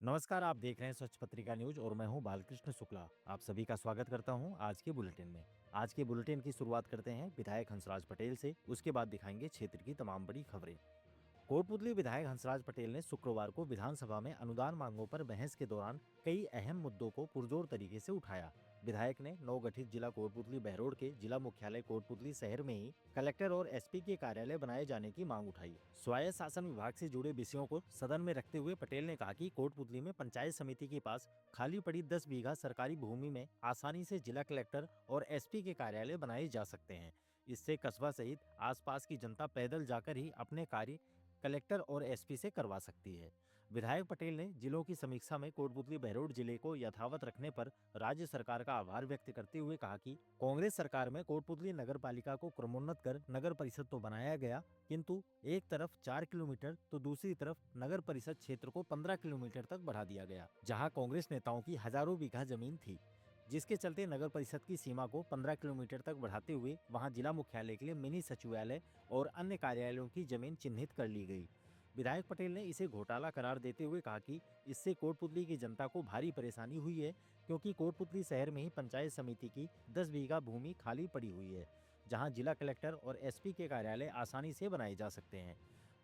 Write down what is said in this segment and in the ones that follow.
नमस्कार, आप देख रहे हैं स्वच्छ पत्रिका न्यूज और मैं हूं बालकृष्ण शुक्ला। आप सभी का स्वागत करता हूं आज के बुलेटिन में। आज के बुलेटिन की शुरुआत करते हैं विधायक हंसराज पटेल से। उसके बाद दिखाएंगे क्षेत्र की तमाम बड़ी खबरें। कोटपुतली विधायक हंसराज पटेल ने शुक्रवार को विधानसभा में अनुदान मांगों पर बहस के दौरान कई अहम मुद्दों को पुरजोर तरीके से उठाया। विधायक ने नवगठित जिला कोटपुतली बहरोड के जिला मुख्यालय कोटपुतली शहर में ही कलेक्टर और एसपी के कार्यालय बनाए जाने की मांग उठाई। स्वायत्त शासन विभाग से जुड़े विषयों को सदन में रखते हुए पटेल ने कहा कि कोटपुतली में पंचायत समिति के पास खाली पड़ी 10 बीघा सरकारी भूमि में आसानी से जिला कलेक्टर और एसपी के कार्यालय बनाए जा सकते हैं। इससे कस्बा सहित आसपास की जनता पैदल जाकर ही अपने कार्य कलेक्टर और एसपी से करवा सकती है। विधायक पटेल ने जिलों की समीक्षा में कोटपुतली बहरोड जिले को यथावत रखने पर राज्य सरकार का आभार व्यक्त करते हुए कहा कि कांग्रेस सरकार में कोटपुतली नगर पालिका को क्रमोन्नत कर नगर परिषद तो बनाया गया, किंतु एक तरफ 4 किलोमीटर तो दूसरी तरफ नगर परिषद क्षेत्र को 15 किलोमीटर तक बढ़ा दिया गया, जहां कांग्रेस नेताओं की हजारों बीघा जमीन थी, जिसके चलते नगर परिषद की सीमा को 15 किलोमीटर तक बढ़ाते हुए वहां जिला मुख्यालय के लिए मिनी सचिवालय और अन्य कार्यालयों की जमीन चिन्हित कर ली गई। विधायक पटेल ने इसे घोटाला करार देते हुए कहा कि इससे कोटपुतली की जनता को भारी परेशानी हुई है, क्योंकि कोटपुतली शहर में ही पंचायत समिति की 10 बीघा भूमि खाली पड़ी हुई है, जहां जिला कलेक्टर और एसपी के कार्यालय आसानी से बनाए जा सकते हैं।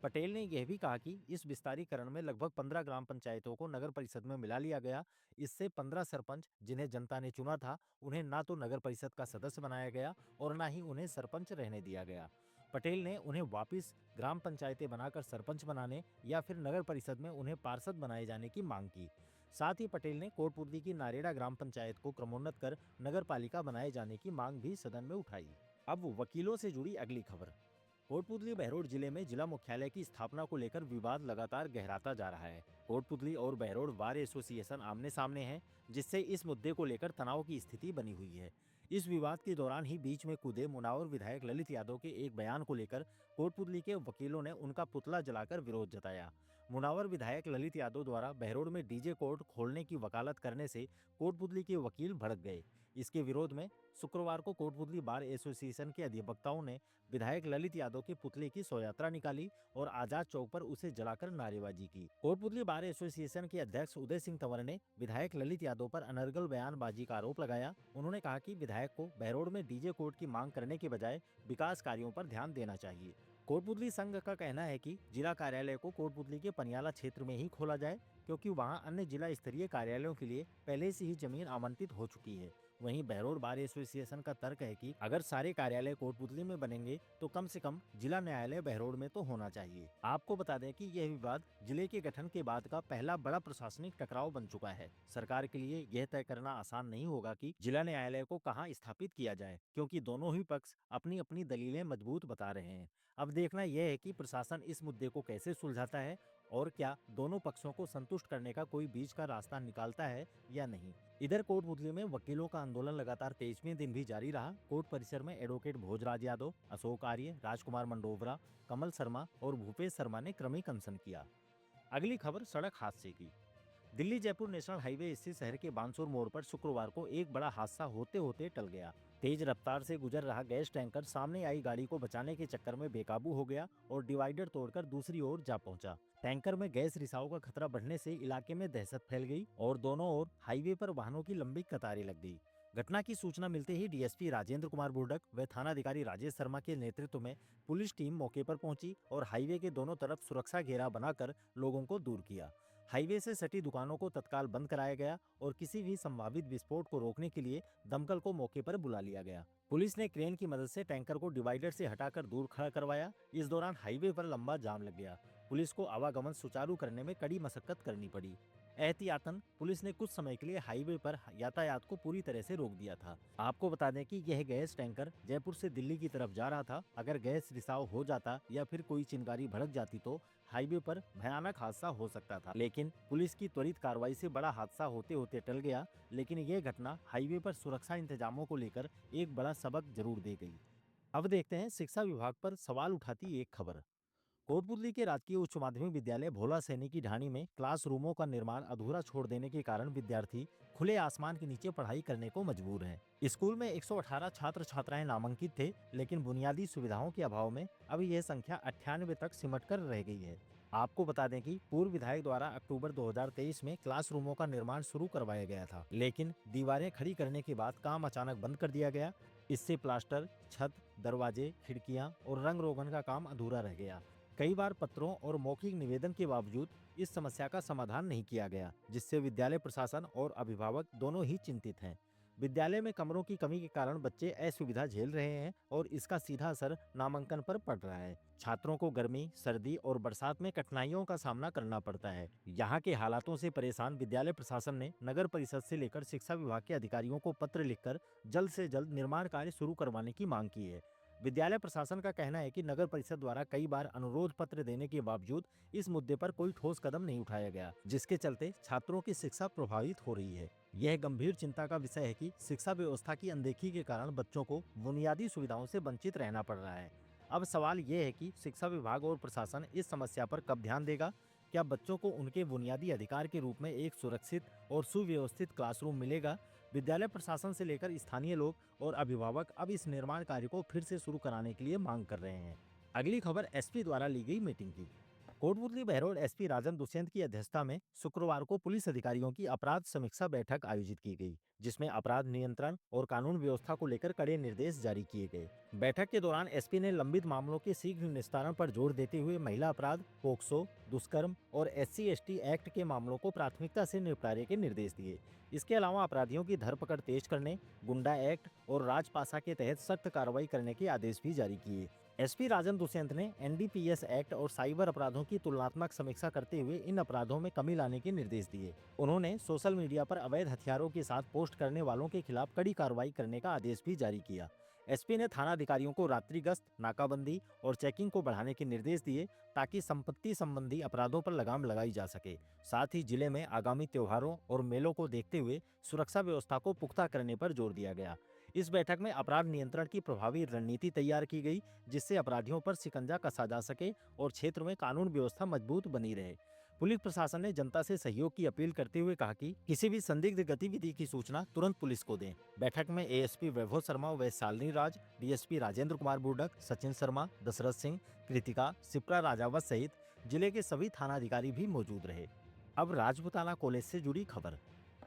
पटेल ने यह भी कहा कि इस विस्तारीकरण में लगभग 15 ग्राम पंचायतों को नगर परिषद में मिला लिया गया। इससे 15 सरपंच जिन्हें जनता ने चुना था, उन्हें ना तो नगर परिषद का सदस्य बनाया गया और ना ही उन्हें सरपंच रहने दिया गया। पटेल ने उन्हें वापस ग्राम पंचायतें बनाकर सरपंच बनाने या फिर नगर परिषद में उन्हें पार्षद बनाए जाने की मांग की। साथ ही पटेल ने कोटपुतली की नारेड़ा ग्राम पंचायत को क्रमोन्नत कर नगर पालिका बनाए जाने की मांग भी सदन में उठाई। अब वकीलों से जुड़ी अगली खबर। कोटपुतली बहरोड जिले में जिला मुख्यालय की स्थापना को लेकर विवाद लगातार गहराता जा रहा है। कोटपुतली और बहरोड बार एसोसिएशन आमने सामने हैं, जिससे इस मुद्दे को लेकर तनाव की स्थिति बनी हुई है। इस विवाद के दौरान ही बीच में कूदे मुनावर विधायक ललित यादव के एक बयान को लेकर कोटपुतली के वकीलों ने उनका पुतला जलाकर विरोध जताया। मुनावर विधायक ललित यादव द्वारा बहरोड में डीजे कोर्ट खोलने की वकालत करने से कोटपुतली के वकील भड़क गए। इसके विरोध में शुक्रवार को कोटपुतली बार एसोसिएशन के अधिवक्ताओं ने विधायक ललित यादव के पुतले की शोभायात्रा निकाली और आजाद चौक पर उसे जलाकर नारेबाजी की। कोटपुतली बार एसोसिएशन के अध्यक्ष उदय सिंह तंवर ने विधायक ललित यादव पर अनर्गल बयानबाजी का आरोप लगाया। उन्होंने कहा कि विधायक को बहरोड में डीजे कोर्ट की मांग करने के बजाय विकास कार्यों पर ध्यान देना चाहिए। कोटपुतली संघ का कहना है कि जिला कार्यालय को कोटपुतली के पनियाला क्षेत्र में ही खोला जाए, क्योंकि वहां अन्य जिला स्तरीय कार्यालयों के लिए पहले से ही जमीन आवंटित हो चुकी है। वहीं बहरोड बार एसोसिएशन का तर्क है कि अगर सारे कार्यालय कोटपुतली में बनेंगे तो कम से कम जिला न्यायालय बहरोड में तो होना चाहिए। आपको बता दें कि यह विवाद जिले के गठन के बाद का पहला बड़ा प्रशासनिक टकराव बन चुका है। सरकार के लिए यह तय करना आसान नहीं होगा कि जिला न्यायालय को कहां स्थापित किया जाए, क्योंकि दोनों ही पक्ष अपनी अपनी दलीलें मजबूत बता रहे हैं। अब देखना यह है कि प्रशासन इस मुद्दे को कैसे सुलझाता है और क्या दोनों पक्षों को संतुष्ट करने का कोई बीच का रास्ता निकालता है या नहीं। इधर कोटपुतली में वकीलों का आंदोलन लगातार 23वें दिन भी जारी रहा। कोर्ट परिसर में एडवोकेट भोजराज यादव, अशोक आर्य, राजकुमार मंडोवरा, कमल शर्मा और भूपेश शर्मा ने क्रमिक अनशन किया। अगली खबर सड़क हादसे की। दिल्ली जयपुर नेशनल हाईवे स्थित शहर के बानसूर मोड़ पर शुक्रवार को एक बड़ा हादसा होते होते टल गया। तेज रफ्तार से गुजर रहा गैस टैंकर सामने आई गाड़ी को बचाने के चक्कर में बेकाबू हो गया और डिवाइडर तोड़कर दूसरी ओर जा पहुंचा। टैंकर में गैस रिसाव का खतरा बढ़ने से इलाके में दहशत फैल गई और दोनों ओर हाईवे पर वाहनों की लंबी कतारें लग गई। घटना की सूचना मिलते ही डीएसपी राजेंद्र कुमार बुर्डक व थानाधिकारी राजेश शर्मा के नेतृत्व में पुलिस टीम मौके पर पहुंची और हाईवे के दोनों तरफ सुरक्षा घेरा बनाकर लोगों को दूर किया। हाईवे से सटी दुकानों को तत्काल बंद कराया गया और किसी भी संभावित विस्फोट को रोकने के लिए दमकल को मौके पर बुला लिया गया। पुलिस ने क्रेन की मदद से टैंकर को डिवाइडर से हटाकर दूर खड़ा करवाया। इस दौरान हाईवे पर लंबा जाम लग गया। पुलिस को आवागमन सुचारू करने में कड़ी मशक्कत करनी पड़ी। एहतियातन पुलिस ने कुछ समय के लिए हाईवे पर यातायात को पूरी तरह से रोक दिया था। आपको बता दें कि यह गैस टैंकर जयपुर से दिल्ली की तरफ जा रहा था। अगर गैस रिसाव हो जाता या फिर कोई चिंगारी भड़क जाती तो हाईवे पर भयानक हादसा हो सकता था, लेकिन पुलिस की त्वरित कार्रवाई से बड़ा हादसा होते होते टल गया। लेकिन यह घटना हाईवे पर सुरक्षा इंतजामों को लेकर एक बड़ा सबक जरूर दे गई। अब देखते हैं शिक्षा विभाग पर सवाल उठाती एक खबर। कोटपुतली के राजकीय उच्च माध्यमिक विद्यालय भोला सैनी की ढाणी में क्लासरूमों का निर्माण अधूरा छोड़ देने के कारण विद्यार्थी खुले आसमान के नीचे पढ़ाई करने को मजबूर हैं। स्कूल में 118 छात्र छात्राएं नामांकित थे, लेकिन बुनियादी सुविधाओं के अभाव में अब यह संख्या 98 तक सिमट कर रह गई है। आपको बता दें कि पूर्व विधायक द्वारा अक्टूबर 2023 में क्लासरूमों का निर्माण शुरू करवाया गया था, लेकिन दीवारें खड़ी करने के बाद काम अचानक बंद कर दिया गया। इससे प्लास्टर, छत, दरवाजे, खिड़कियां और रंग रोगन का काम अधूरा रह गया। कई बार पत्रों और मौखिक निवेदन के बावजूद इस समस्या का समाधान नहीं किया गया, जिससे विद्यालय प्रशासन और अभिभावक दोनों ही चिंतित हैं। विद्यालय में कमरों की कमी के कारण बच्चे असुविधा झेल रहे हैं और इसका सीधा असर नामांकन पर पड़ रहा है। छात्रों को गर्मी, सर्दी और बरसात में कठिनाइयों का सामना करना पड़ता है। यहाँ के हालातों से परेशान विद्यालय प्रशासन ने नगर परिषद से लेकर शिक्षा विभाग के अधिकारियों को पत्र लिखकर जल्द से जल्द निर्माण कार्य शुरू करवाने की मांग की है। विद्यालय प्रशासन का कहना है कि नगर परिषद द्वारा कई बार अनुरोध पत्र देने के बावजूद इस मुद्दे पर कोई ठोस कदम नहीं उठाया गया, जिसके चलते छात्रों की शिक्षा प्रभावित हो रही है। यह गंभीर चिंता का विषय है कि शिक्षा व्यवस्था की अनदेखी के कारण बच्चों को बुनियादी सुविधाओं से वंचित रहना पड़ रहा है। अब सवाल ये है कि शिक्षा विभाग और प्रशासन इस समस्या पर कब ध्यान देगा? क्या बच्चों को उनके बुनियादी अधिकार के रूप में एक सुरक्षित और सुव्यवस्थित क्लासरूम मिलेगा? विद्यालय प्रशासन से लेकर स्थानीय लोग और अभिभावक अब इस निर्माण कार्य को फिर से शुरू कराने के लिए मांग कर रहे हैं। अगली खबर एसपी द्वारा ली गई मीटिंग की। कोटपुतली बहरोड एसपी राजन दुष्यंत की अध्यक्षता में शुक्रवार को पुलिस अधिकारियों की अपराध समीक्षा बैठक आयोजित की गई, जिसमें अपराध नियंत्रण और कानून व्यवस्था को लेकर कड़े निर्देश जारी किए गए। बैठक के दौरान एसपी ने लंबित मामलों के शीघ्र निस्तारण पर जोर देते हुए महिला अपराध, पोक्सो, दुष्कर्म और SC/ST एक्ट के मामलों को प्राथमिकता से निपटारे के निर्देश दिए। इसके अलावा अपराधियों की धरपकड़ तेज करने, गुंडा एक्ट और राजपासा के तहत सख्त कार्रवाई करने के आदेश भी जारी किए। एसपी राजन दुष्यंत ने NDPS एक्ट और साइबर अपराधों की तुलनात्मक समीक्षा करते हुए इन अपराधों में कमी लाने के निर्देश दिए। उन्होंने सोशल मीडिया पर अवैध हथियारों के साथ पोस्ट करने वालों के खिलाफ कड़ी कार्रवाई करने का आदेश भी जारी किया। एसपी ने थाना अधिकारियों को रात्रि गश्त, नाकाबंदी और चेकिंग को बढ़ाने के निर्देश दिए, ताकि संपत्ति संबंधी अपराधों पर लगाम लगाई जा सके। साथ ही जिले में आगामी त्योहारों और मेलों को देखते हुए सुरक्षा व्यवस्था को पुख्ता करने पर जोर दिया गया। इस बैठक में अपराध नियंत्रण की प्रभावी रणनीति तैयार की गई, जिससे अपराधियों पर शिकंजा कसा जा सके और क्षेत्र में कानून व्यवस्था मजबूत बनी रहे। पुलिस प्रशासन ने जनता से सहयोग की अपील करते हुए कहा कि किसी भी संदिग्ध गतिविधि की सूचना तुरंत पुलिस को दें। बैठक में ASP वैभव शर्मा व शालिनी राज, DSP राजेंद्र कुमार बुर्डक, सचिन शर्मा, दशरथ सिंह, कृतिका, शिप्रा राजावत सहित जिले के सभी थानाधिकारी भी मौजूद रहे। अब राजपुताना कॉलेज से जुड़ी खबर।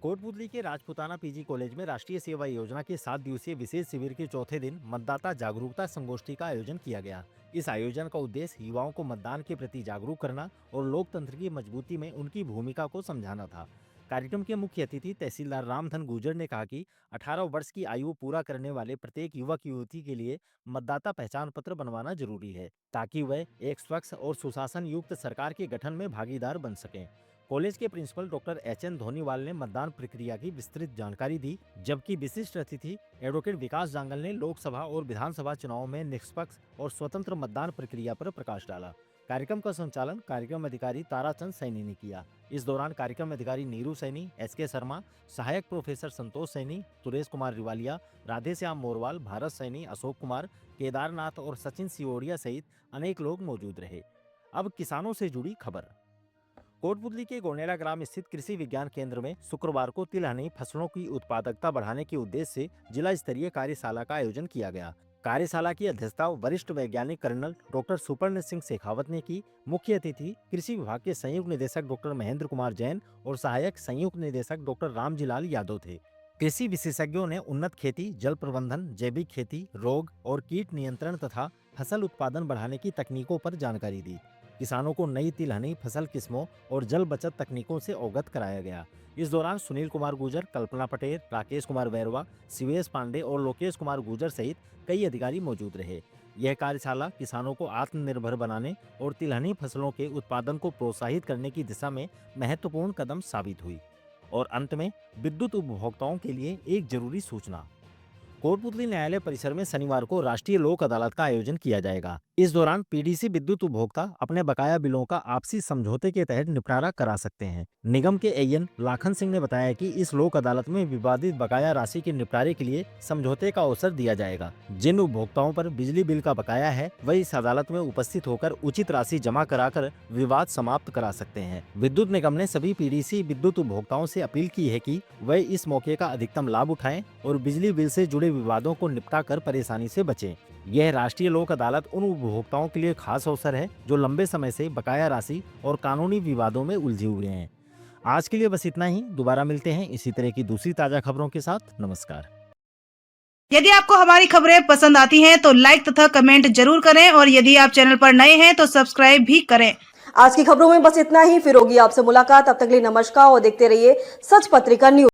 कोटपुतली के राजपुताना PG कॉलेज में राष्ट्रीय सेवा योजना के 7 दिवसीय विशेष शिविर के चौथे दिन मतदाता जागरूकता संगोष्ठी का आयोजन किया गया। इस आयोजन का उद्देश्य युवाओं को मतदान के प्रति जागरूक करना और लोकतंत्र की मजबूती में उनकी भूमिका को समझाना था। कार्यक्रम के मुख्य अतिथि तहसीलदार रामधन गुर्जर ने कहा कि 18 वर्ष की आयु पूरा करने वाले प्रत्येक युवक युवती के लिए मतदाता पहचान पत्र बनवाना जरूरी है, ताकि वह एक स्वच्छ और सुशासन युक्त सरकार के गठन में भागीदार बन सकें। कॉलेज के प्रिंसिपल डॉक्टर HN धोनीवाल ने मतदान प्रक्रिया की विस्तृत जानकारी दी, जबकि विशिष्ट अतिथि एडवोकेट विकास जांगल ने लोकसभा और विधानसभा चुनाव में निष्पक्ष और स्वतंत्र मतदान प्रक्रिया पर प्रकाश डाला। कार्यक्रम का संचालन कार्यक्रम अधिकारी ताराचंद सैनी ने किया। इस दौरान कार्यक्रम अधिकारी नीरू सैनी, SK शर्मा, सहायक प्रोफेसर संतोष सैनी, सुरेश कुमार रिवालिया, राधेश्याम मोरवाल, भारत सैनी, अशोक कुमार, केदारनाथ और सचिन सियोड़िया सहित अनेक लोग मौजूद रहे। अब किसानों से जुड़ी खबर। कोटपुतली के गोनेला ग्राम स्थित कृषि विज्ञान केंद्र में शुक्रवार को तिलहनी फसलों की उत्पादकता बढ़ाने के उद्देश्य से जिला स्तरीय कार्यशाला का आयोजन किया गया। कार्यशाला की अध्यक्षता वरिष्ठ वैज्ञानिक कर्नल डॉक्टर सुपर्ण सिंह शेखावत ने की। मुख्य अतिथि कृषि विभाग के संयुक्त निदेशक डॉक्टर महेंद्र कुमार जैन और सहायक संयुक्त निदेशक डॉक्टर रामजीलाल यादव थे। कृषि विशेषज्ञों ने उन्नत खेती, जल प्रबंधन, जैविक खेती, रोग और कीट नियंत्रण तथा फसल उत्पादन बढ़ाने की तकनीकों पर जानकारी दी। किसानों को नई तिलहनी फसल किस्मों और जल बचत तकनीकों से अवगत कराया गया। इस दौरान सुनील कुमार गुर्जर, कल्पना पटेल, राकेश कुमार बैरवा, शिवेश पांडे और लोकेश कुमार गुर्जर सहित कई अधिकारी मौजूद रहे। यह कार्यशाला किसानों को आत्मनिर्भर बनाने और तिलहनी फसलों के उत्पादन को प्रोत्साहित करने की दिशा में महत्वपूर्ण कदम साबित हुई। और अंत में विद्युत उपभोक्ताओं के लिए एक जरूरी सूचना। कोटपुतली न्यायालय परिसर में शनिवार को राष्ट्रीय लोक अदालत का आयोजन किया जाएगा। इस दौरान PDC विद्युत उपभोक्ता अपने बकाया बिलों का आपसी समझौते के तहत निपटारा करा सकते हैं। निगम के AN लाखन सिंह ने बताया कि इस लोक अदालत में विवादित बकाया राशि के निपटारे के लिए समझौते का अवसर दिया जाएगा। जिन उपभोक्ताओं पर बिजली बिल का बकाया है, वह इस अदालत में उपस्थित होकर उचित राशि जमा कराकर विवाद समाप्त करा सकते हैं। विद्युत निगम ने सभी PDC विद्युत उपभोक्ताओं से अपील की है कि वह इस मौके का अधिकतम लाभ उठाएं और बिजली बिल से जुड़े बड़े विवादों को निपटा कर परेशानी से बचें। यह राष्ट्रीय लोक अदालत उन उपभोक्ताओं के लिए खास अवसर है जो लंबे समय से बकाया राशि और कानूनी विवादों में उलझे हुए हैं। आज के लिए बस इतना ही। दोबारा मिलते हैं इसी तरह की दूसरी ताजा खबरों के साथ। नमस्कार। यदि आपको हमारी खबरें पसंद आती हैं तो लाइक तथा कमेंट जरूर करें और यदि आप चैनल पर नए हैं तो सब्सक्राइब भी करें। आज की खबरों में बस इतना ही। फिर होगी आपसे मुलाकात। तब तक के लिए नमस्कार और देखते रहिए सच पत्रिका न्यूज।